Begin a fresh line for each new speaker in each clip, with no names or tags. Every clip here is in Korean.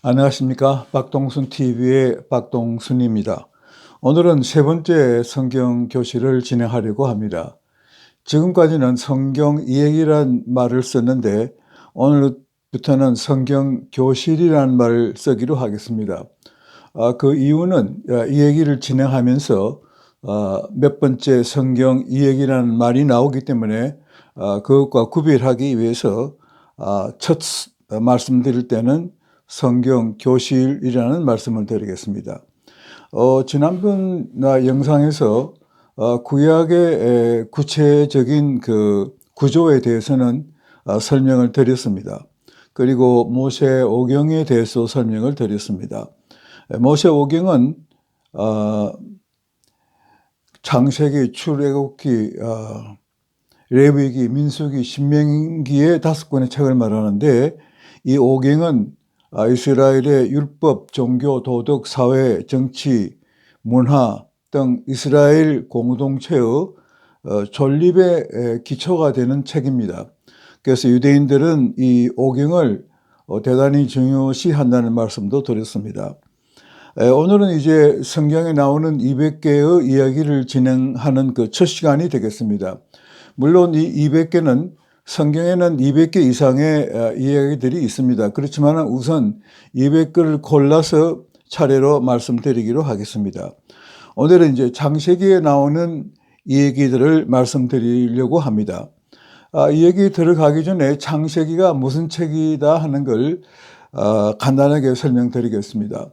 안녕하십니까. 박동순 TV의 박동순입니다. 오늘은 세 번째 성경 교실을 진행하려고 합니다. 지금까지는 성경 이야기란 말을 썼는데 오늘부터는 성경 교실이라는 말을 쓰기로 하겠습니다. 그 이유는 이 얘기를 진행하면서 몇 번째 성경 이야기라는 말이 나오기 때문에 그것과 구별하기 위해서 첫 말씀드릴 때는 성경 교실이라는 말씀을 드리겠습니다. 지난번 영상에서 구약의 구체적인 그 구조에 대해서는 설명을 드렸습니다. 그리고 모세 오경에 대해서 설명을 드렸습니다. 모세 오경은 창세기, 출애굽기, 레위기, 민수기, 신명기의 5권의 책을 말하는데 이 오경은 이스라엘의 율법, 종교, 도덕, 사회, 정치, 문화 등 이스라엘 공동체의 존립의 기초가 되는 책입니다. 그래서 유대인들은 이 오경을 대단히 중요시한다는 말씀도 드렸습니다. 오늘은 이제 성경에 나오는 200개의 이야기를 진행하는 그 첫 시간이 되겠습니다. 물론 이 200개는 성경에는 200개 이상의 이야기들이 있습니다. 그렇지만 우선 200개를 골라서 차례로 말씀드리기로 하겠습니다. 오늘은 이제 창세기에 나오는 이야기들을 말씀드리려고 합니다. 이 얘기 들어가기 전에 창세기가 무슨 책이다 하는 걸 간단하게 설명드리겠습니다.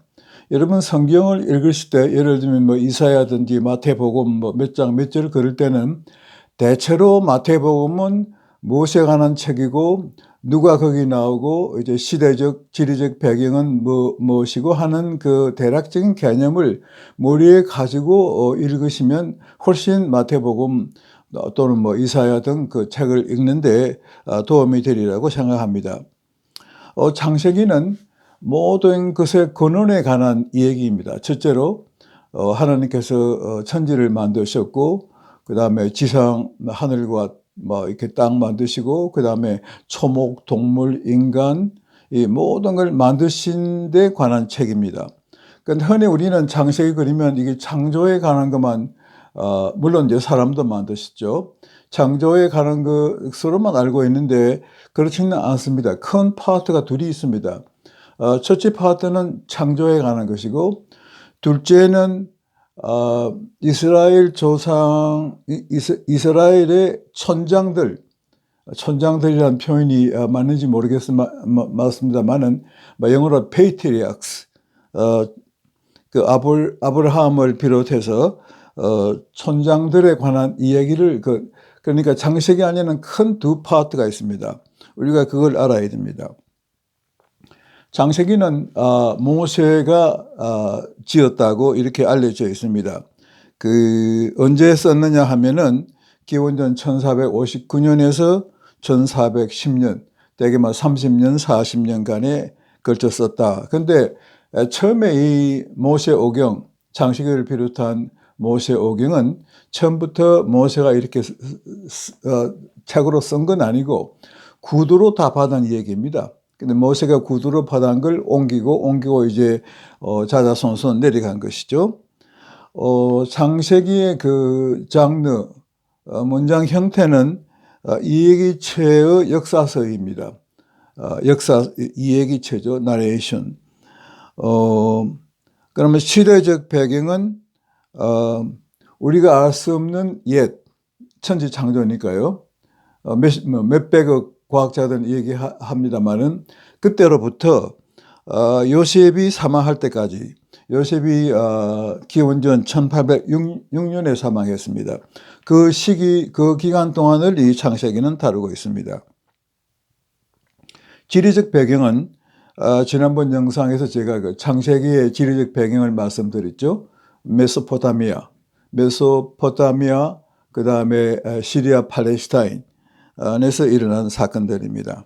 여러분 성경을 읽으실 때 예를 들면 뭐 이사야든지 마태복음 뭐 몇 장 몇 절 그럴 때는 대체로 마태복음은 무엇에 관한 책이고 누가 거기 나오고 이제 시대적 지리적 배경은 무엇이고 하는 그 대략적인 개념을 머리에 가지고 읽으시면 훨씬 마태복음 또는 뭐 이사야 등 그 책을 읽는데 도움이 되리라고 생각합니다. 창세기는 모든 것의 근원에 관한 이야기입니다. 첫째로 하나님께서 천지를 만드셨고 그 다음에 지상 하늘과 뭐 이렇게 땅 만드시고 그 다음에 초목, 동물, 인간 이 모든 걸 만드신 데 관한 책입니다. 그러니까 흔히 우리는 창세기 그리면 이게 창조에 관한 것만 물론 이제 사람도 만드셨죠. 창조에 관한 것으로만 알고 있는데 그렇지는 않습니다. 큰 파트가 둘이 있습니다. 첫째 파트는 창조에 관한 것이고 둘째는 이스라엘 조상, 이스라엘의 촌장들이라는 표현이 맞는지 맞습니다만은 영어로 patriarchs, 그 아브라함을 비롯해서 촌장들에 관한 이야기를 그러니까 창세기 안에는 큰 두 파트가 있습니다. 우리가 그걸 알아야 됩니다. 창세기는 모세가 지었다고 이렇게 알려져 있습니다. 언제 썼느냐 하면은 기원전 1459년에서 1410년, 대개 30년, 40년간에 걸쳐 썼다. 근데 처음에 이 모세 오경, 창세기를 비롯한 모세 오경은 처음부터 모세가 이렇게 책으로 쓴 건 아니고 구두로 다 받은 얘기입니다. 근데 모세가 구두로 받은 걸 옮기고 이제 자자손손 내려간 것이죠. 창세기의 그 장르, 문장 형태는 이야기체의 역사서입니다. 이야기체죠. 나레이션. 그러면 시대적 배경은 우리가 알 수 없는 옛 천지 창조니까요. 몇백억 과학자들은 얘기합니다만은 그때로부터 요셉이 사망할 때까지, 요셉이 기원전 1806년에 사망했습니다. 그 시기, 그 기간 동안을 이 창세기는 다루고 있습니다. 지리적 배경은 지난번 영상에서 제가 그 창세기의 지리적 배경을 말씀드렸죠. 메소포타미아, 그 다음에 시리아 팔레스타인 에서 일어난 사건들입니다.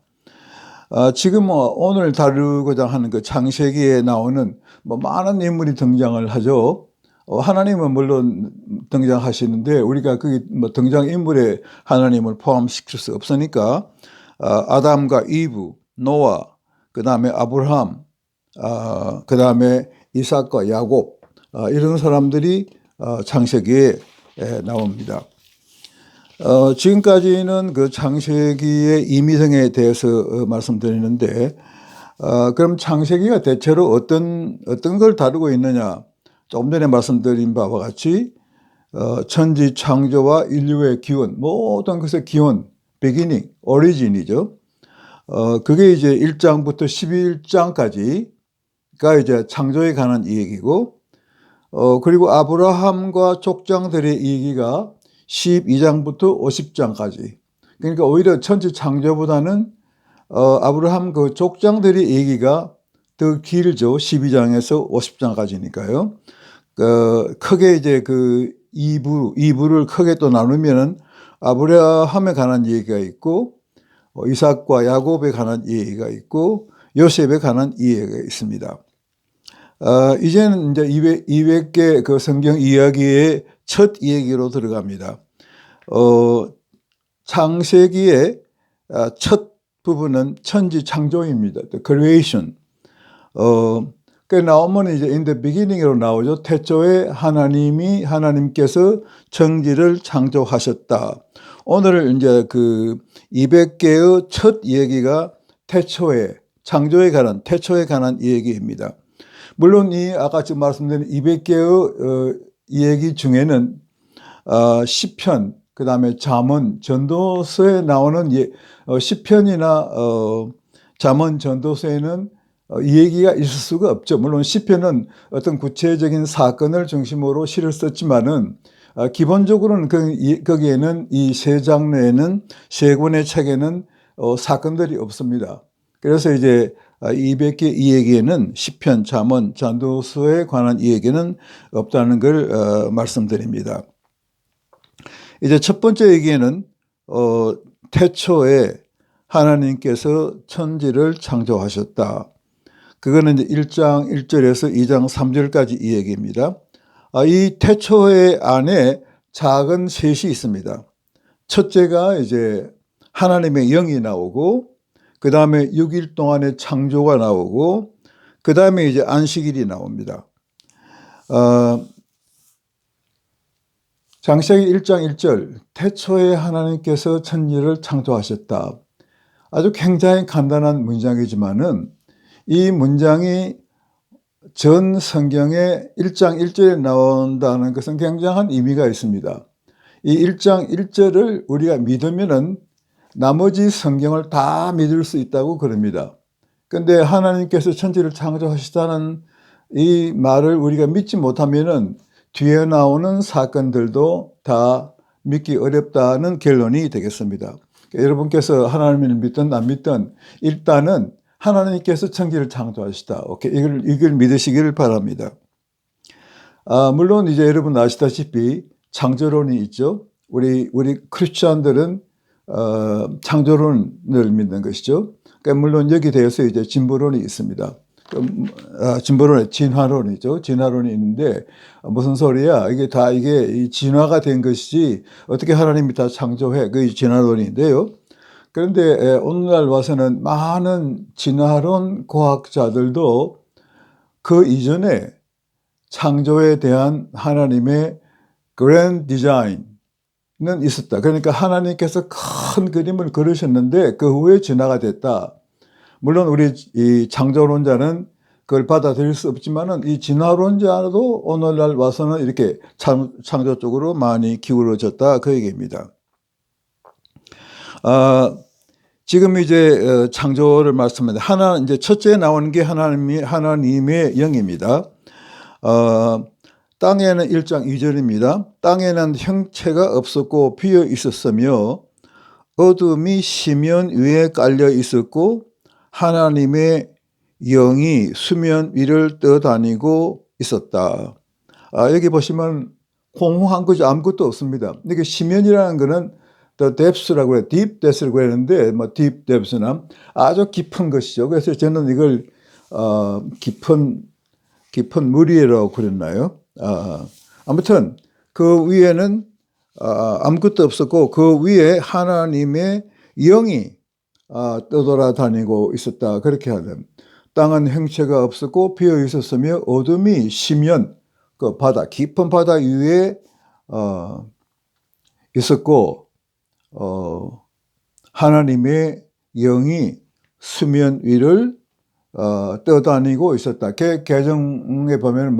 지금 오늘 다루고자 하는 그 창세기에 나오는 많은 인물이 등장을 하죠. 하나님은 물론 등장하시는데 우리가 거기 등장인물에 하나님을 포함시킬 수 없으니까 아담과 이브, 노아, 그 다음에 아브라함, 그 다음에 이삭과 야곱, 이런 사람들이 창세기에 나옵니다. 지금까지는 그 창세기의 임의성에 대해서 말씀드리는데, 그럼 창세기가 대체로 어떤 걸 다루고 있느냐? 조금 전에 말씀드린 바와 같이 천지 창조와 인류의 기원, 모든 것의 기원, beginning, origin이죠. 그게 이제 1장부터 11장까지가 이제 창조에 관한 이야기고, 그리고 아브라함과 족장들의 이야기가 12장부터 50장까지. 그러니까 오히려 천지 창조보다는 아브라함 그 족장들의 얘기가 더 길죠. 12장에서 50장까지니까요. 크게 이제 그 2부를 크게 또 나누면은 아브라함에 관한 얘기가 있고, 이삭과 야곱에 관한 얘기가 있고, 요셉에 관한 얘기가 있습니다. 이제는 이제 200개 그 성경 이야기의 첫 얘기로 들어갑니다. 창세기의 첫 부분은 천지 창조입니다. The creation. 그 나오면 이제 in the beginning으로 나오죠. 태초에 하나님께서 천지를 창조하셨다. 오늘 이제 그 200개의 첫 얘기가 창조에 관한 얘기입니다. 물론 이 아까 지금 말씀드린 200개의 얘기 중에는 시편, 그 다음에 잠언, 전도서에 나오는 시편이나 잠언, 전도서에는 이 얘기가 있을 수가 없죠. 물론 시편은 어떤 구체적인 사건을 중심으로 시를 썼지만은 기본적으로는 거기에는 이 세 장르에는 세 권의 책에는 사건들이 없습니다. 그래서 이제 200개 이 얘기에는 시편, 잠언, 전도서에 관한 이 얘기는 없다는 걸 말씀드립니다. 이제 첫 번째 얘기는 태초에 하나님께서 천지를 창조하셨다. 그거는 이제 1장 1절에서 2장 3절까지 이 얘기입니다. 이 태초의 안에 작은 셋이 있습니다. 첫째가 이제 하나님의 영이 나오고, 그 다음에 6일 동안의 창조가 나오고, 그 다음에 이제 안식일이 나옵니다. 창세기 1장 1절, 태초에 하나님께서 천지를 창조하셨다. 아주 굉장히 간단한 문장이지만은 이 문장이 전 성경의 1장 1절에 나온다는 것은 굉장한 의미가 있습니다. 이 1장 1절을 우리가 믿으면은 나머지 성경을 다 믿을 수 있다고 그럽니다. 그런데 하나님께서 천지를 창조하시다는 이 말을 우리가 믿지 못하면은 뒤에 나오는 사건들도 다 믿기 어렵다는 결론이 되겠습니다. 여러분께서 하나님을 믿든 안 믿든 일단은 하나님께서 천지를 창조하시다. 오케이. 이걸 믿으시기를 바랍니다. 물론 이제 여러분 아시다시피 창조론이 있죠. 우리 크리스천들은 창조론을 믿는 것이죠. 그러니까 물론 여기 대해서 이제 진보론이 있습니다. 진보론의 진화론이죠. 진화론이 있는데 무슨 소리야? 이게 진화가 된 것이지 어떻게 하나님이 다 창조해? 그게 진화론인데요. 그런데 오늘날 와서는 많은 진화론 과학자들도 그 이전에 창조에 대한 하나님의 그랜드 디자인은 있었다. 그러니까 하나님께서 큰 그림을 그리셨는데 그 후에 진화가 됐다. 물론 우리 이 창조론자는 그걸 받아들일 수 없지만은 이 진화론자도 오늘날 와서는 이렇게 창조 쪽으로 많이 기울어졌다. 그 얘기입니다. 지금 이제 창조를 말씀합니다. 이제 첫째 나오는 게 하나님의 영입니다. 땅에는 1장 2절입니다. 땅에는 형체가 없었고 비어 있었으며 어둠이 시면 위에 깔려 있었고 하나님의 영이 수면 위를 떠다니고 있었다. 여기 보시면 공허한 거죠. 아무것도 없습니다. 이게 시면이라는 거는 the depths라고 해요. deep depths라고 하는데 뭐 deep depths나 아주 깊은 것이죠. 그래서 저는 이걸 깊은 물이라고 그랬나요? 아무튼 그 위에는 아무것도 없었고 그 위에 하나님의 영이 떠돌아다니고 있었다. 그렇게 하는. 땅은 형체가 없었고 비어 있었으며 어둠이 심연 그 바다 깊은 바다 위에 있었고 하나님의 영이 수면 위를 떠다니고 있었다. 개정에 보면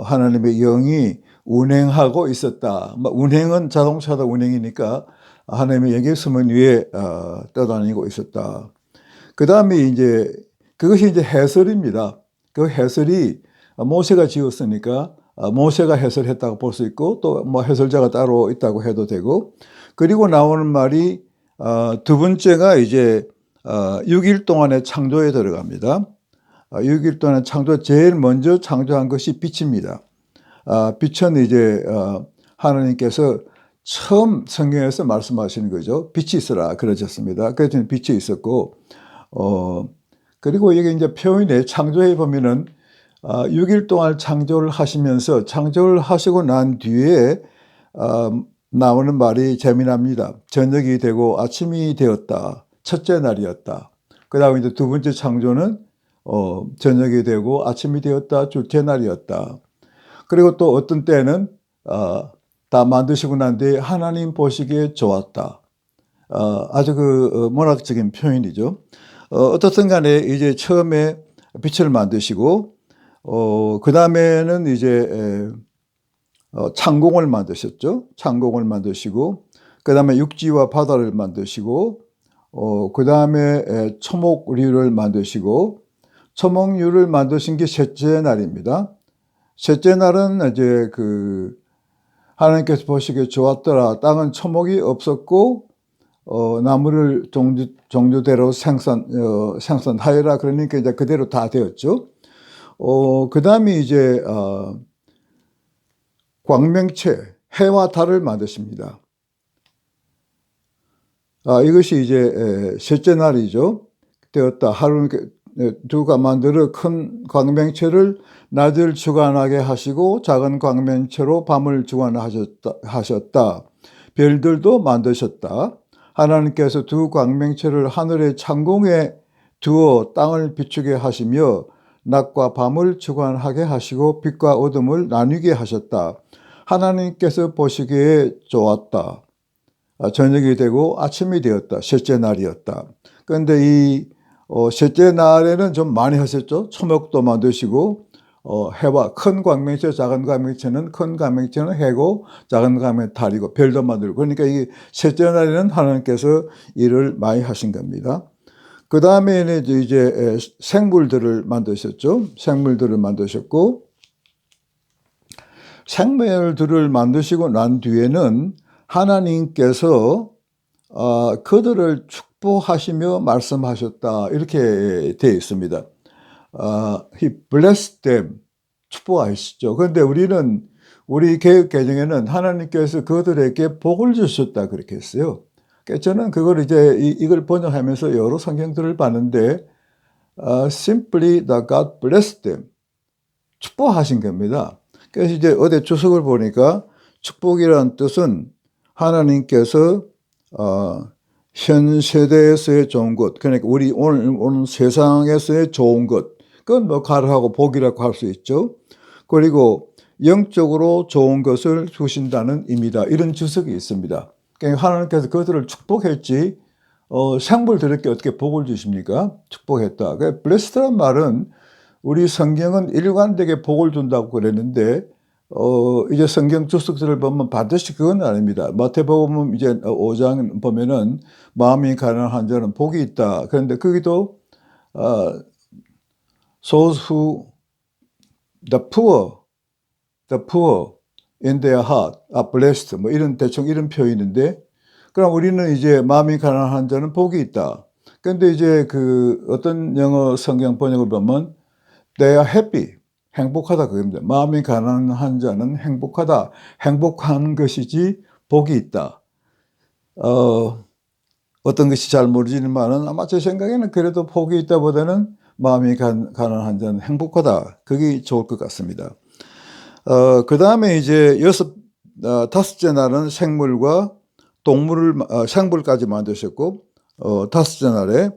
하나님의 영이 운행하고 있었다. 운행은 자동차도 운행이니까 하나님의 영이 수면 위에 떠다니고 있었다. 그 다음에 이제 그것이 이제 해설입니다. 그 해설이 모세가 지었으니까 모세가 해설했다고 볼 수 있고 또 뭐 해설자가 따로 있다고 해도 되고, 그리고 나오는 말이 두 번째가 이제 6일 동안의 창조에 들어갑니다. 6일 동안의 창조, 제일 먼저 창조한 것이 빛입니다. 빛은 이제 하나님께서 처음 성경에서 말씀하시는 거죠. 빛이 있어라 그러셨습니다. 그래서 빛이 있었고, 그리고 이게 이제 표현에 창조해 보면은 6일 동안 창조를 하시면서 창조를 하시고 난 뒤에 나오는 말이 재미납니다. 저녁이 되고 아침이 되었다. 첫째 날이었다. 그 다음에 이제 두 번째 창조는 저녁이 되고 아침이 되었다. 둘째 날이었다. 그리고 또 어떤 때는 다 만드시고 난 뒤에 하나님 보시기에 좋았다. 아주 문학적인 표현이죠. 어떻든 간에 이제 처음에 빛을 만드시고, 그 다음에는 이제 창공을 만드셨죠. 창공을 만드시고, 그 다음에 육지와 바다를 만드시고, 그 다음에 초목류를 만드시고, 초목류를 만드신 게 셋째 날입니다. 셋째 날은 이제 하나님께서 보시기에 좋았더라. 땅은 초목이 없었고, 나무를 종류대로 생산하여라. 그러니까 이제 그대로 다 되었죠. 그 다음에 이제, 광명체, 해와 달을 만드십니다. 이것이 이제 셋째 날이죠. 되었다. 하루 두가 만들어 큰 광명체를 낮을 주관하게 하시고 작은 광명체로 밤을 주관하셨다. 별들도 만드셨다. 하나님께서 두 광명체를 하늘의 창공에 두어 땅을 비추게 하시며 낮과 밤을 주관하게 하시고 빛과 어둠을 나뉘게 하셨다. 하나님께서 보시기에 좋았다. 저녁이 되고 아침이 되었다. 셋째 날이었다. 그런데 이 셋째 날에는 좀 많이 하셨죠. 초목도 만드시고 해와 큰 광명체, 작은 광명체는 큰 광명체는 해고 작은 광명체는 달이고 별도 만들고, 그러니까 이 셋째 날에는 하나님께서 일을 많이 하신 겁니다. 그 다음에는 이제 생물들을 만드셨죠. 생물들을 만드셨고, 생물들을 만드시고 난 뒤에는 하나님께서 그들을 축복하시며 말씀하셨다. 이렇게 되어 있습니다. He blessed them. 축복하시죠. 그런데 우리 개역 개정에는 하나님께서 그들에게 복을 주셨다. 그렇게 했어요. 저는 그걸 이걸 번역하면서 여러 성경들을 봤는데, simply the God blessed them. 축복하신 겁니다. 그래서 이제 어디 주석을 보니까 축복이라는 뜻은 하나님께서 현 세대에서의 좋은 것, 그러니까 우리 오늘 세상에서의 좋은 것, 그건 뭐 가르하고 복이라고 할 수 있죠. 그리고 영적으로 좋은 것을 주신다는 의미다. 이런 주석이 있습니다. 그러니까 하나님께서 그들을 축복했지 생물들에게 어떻게 복을 주십니까? 축복했다. 그러니까 blessed란 말은 우리 성경은 일관되게 복을 준다고 그랬는데 이제 성경 주석들을 보면 반드시 그건 아닙니다. 마태복음 이제 5장 보면은 마음이 가난한 자는 복이 있다. 그런데 거기도 those who the poor in their heart are blessed. 뭐 대충 이런 표현인데, 그럼 우리는 이제 마음이 가난한 자는 복이 있다. 그런데 이제 어떤 영어 성경 번역을 보면 they are happy. 행복하다 그겁니다. 마음이 가난한 자는 행복하다. 행복한 것이지 복이 있다. 어떤 것이 잘 모르지만은 아마 제 생각에는 그래도 복이 있다보다는 마음이 가난한 자는 행복하다. 그게 좋을 것 같습니다. 그 다음에 이제 다섯째 날은 생물과 생물까지 만드셨고, 다섯째 날에,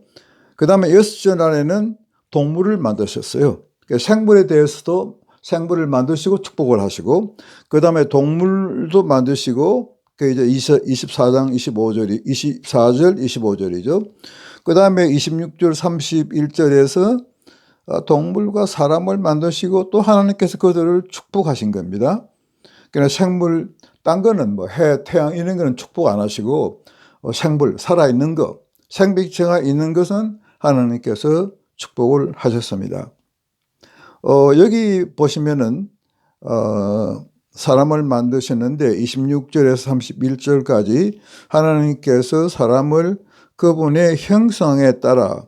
그 다음에 여섯째 날에는 동물을 만드셨어요. 그러니까 생물에 대해서도 생물을 만드시고 축복을 하시고, 그 다음에 동물도 만드시고, 그 이제 24장 25절이, 24절, 25절이죠. 그 다음에 26절, 31절에서 동물과 사람을 만드시고 또 하나님께서 그들을 축복하신 겁니다. 그러니까 생물, 딴 거는 뭐 해, 태양 이런 거는 축복 안 하시고, 생물, 살아있는 것, 생명체가 있는 것은 하나님께서 축복을 하셨습니다. 여기 보시면은, 사람을 만드셨는데 26절에서 31절까지 하나님께서 사람을 그분의 형상에 따라,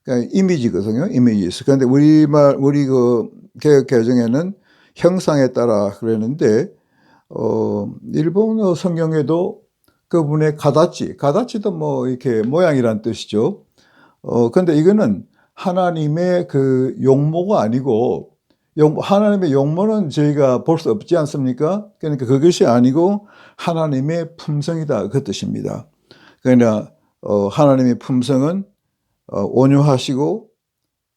그러니까 이미지거든요. 이미지. 그런데 우리 그 개역 개정에는 형상에 따라 그랬는데, 일본어 성경에도 그분의 가다치도 뭐 이렇게 모양이란 뜻이죠. 근데 이거는 하나님의 그 용모가 아니고, 하나님의 용모는 저희가 볼 수 없지 않습니까? 그러니까 그것이 아니고 하나님의 품성이다. 그 뜻입니다. 그러니까, 하나님의 품성은 온유하시고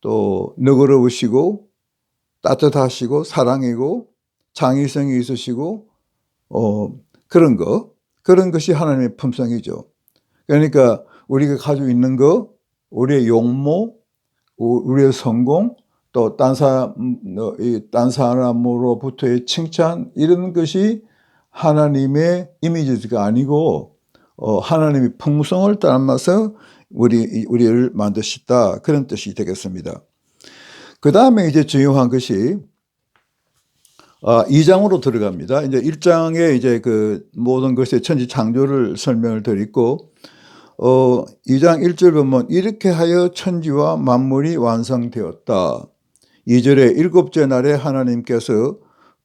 또 너그러우시고 따뜻하시고 사랑이고 창의성이 있으시고 그런 것이 하나님의 품성이죠. 그러니까 우리가 가지고 있는 거, 우리의 용모, 우리의 성공, 또 딴 사람으로부터의 칭찬, 이런 것이 하나님의 이미지가 아니고 하나님의 품성을 따라서 우리를 만드셨다, 그런 뜻이 되겠습니다. 그 다음에 이제 중요한 것이 2장으로 들어갑니다. 이제 1장에 이제 그 모든 것의 천지 창조를 설명을 드리고, 2장 1절 보면 이렇게 하여 천지와 만물이 완성되었다. 2절에 일곱째 날에 하나님께서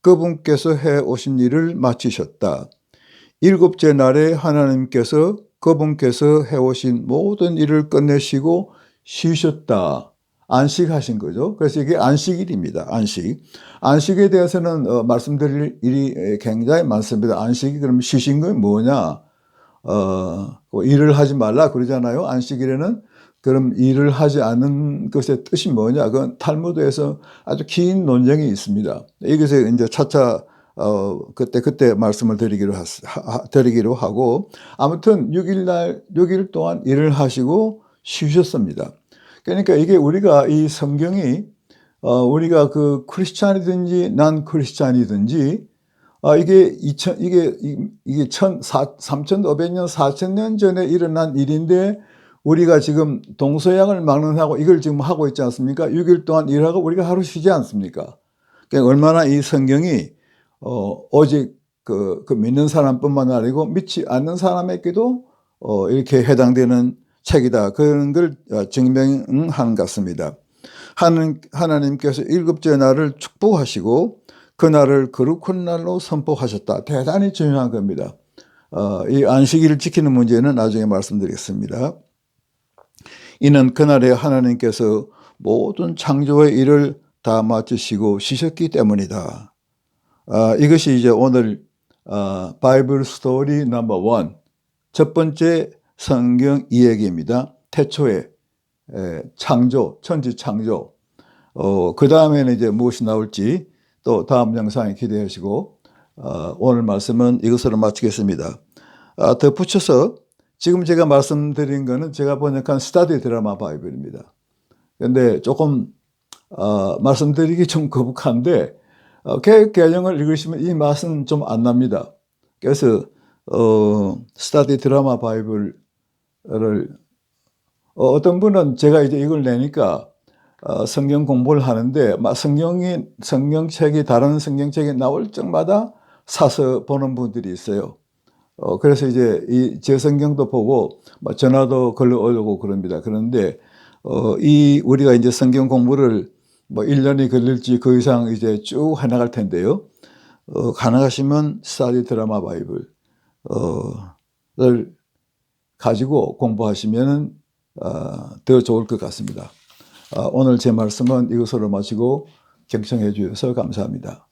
그분께서 해 오신 일을 마치셨다. 일곱째 날에 하나님께서 그분께서 해 오신 모든 일을 끝내시고 쉬셨다. 안식하신 거죠. 그래서 이게 안식일입니다. 안식. 안식에 대해서는 말씀드릴 일이 굉장히 많습니다. 안식이 그럼 쉬신 건 뭐냐? 일을 하지 말라 그러잖아요. 안식일에는. 그럼 일을 하지 않는 것의 뜻이 뭐냐? 그건 탈무드에서 아주 긴 논쟁이 있습니다. 이것에 이제 차차 그때 말씀을 드리기로 하고, 아무튼 6일 동안 일을 하시고 쉬셨습니다. 그러니까 이게 우리가 이 성경이 우리가 그 크리스찬이든지 난 크리스찬이든지 이게 3,500년, 4,000년 전에 일어난 일인데 우리가 지금 동서양을 막론하고 이걸 지금 하고 있지 않습니까? 6일 동안 일하고 우리가 하루 쉬지 않습니까? 그러니까 얼마나 이 성경이 오직 그 믿는 사람뿐만 아니고 믿지 않는 사람에게도 이렇게 해당되는 책이다. 그런 걸 증명한 것 같습니다. 하나님께서 일곱째 날을 축복하시고 그날을 거룩한 날로 선포하셨다. 대단히 중요한 겁니다. 이 안식일을 지키는 문제는 나중에 말씀드리겠습니다. 이는 그날에 하나님께서 모든 창조의 일을 다 마치시고 쉬셨기 때문이다. 이것이 이제 오늘 바이블 스토리 넘버 1, 첫 번째 성경 이야기입니다. 태초의 창조, 천지 창조. 그 다음에는 이제 무엇이 나올지 또 다음 영상에 기대하시고, 오늘 말씀은 이것으로 마치겠습니다. 덧붙여서 지금 제가 말씀드린 거는 제가 번역한 스터디 드라마 바이블입니다. 그런데 조금 말씀드리기 좀 거북한데 개역 개정을 읽으시면 이 맛은 좀 안 납니다. 그래서 스터디 드라마 바이블을 어떤 분은 제가 이제 이걸 내니까 성경 공부를 하는데 막 성경책이 다른 성경책이 나올 적마다 사서 보는 분들이 있어요. 그래서 이제 제 성경도 보고 전화도 걸러 오고 그럽니다. 그런데 우리가 이제 성경 공부를 1년이 걸릴지 그 이상 이제 쭉 해나갈 텐데요. 가능하시면 스터디 드라마 바이블을 가지고 공부하시면 더 좋을 것 같습니다. 오늘 제 말씀은 이것으로 마치고 경청해 주셔서 감사합니다.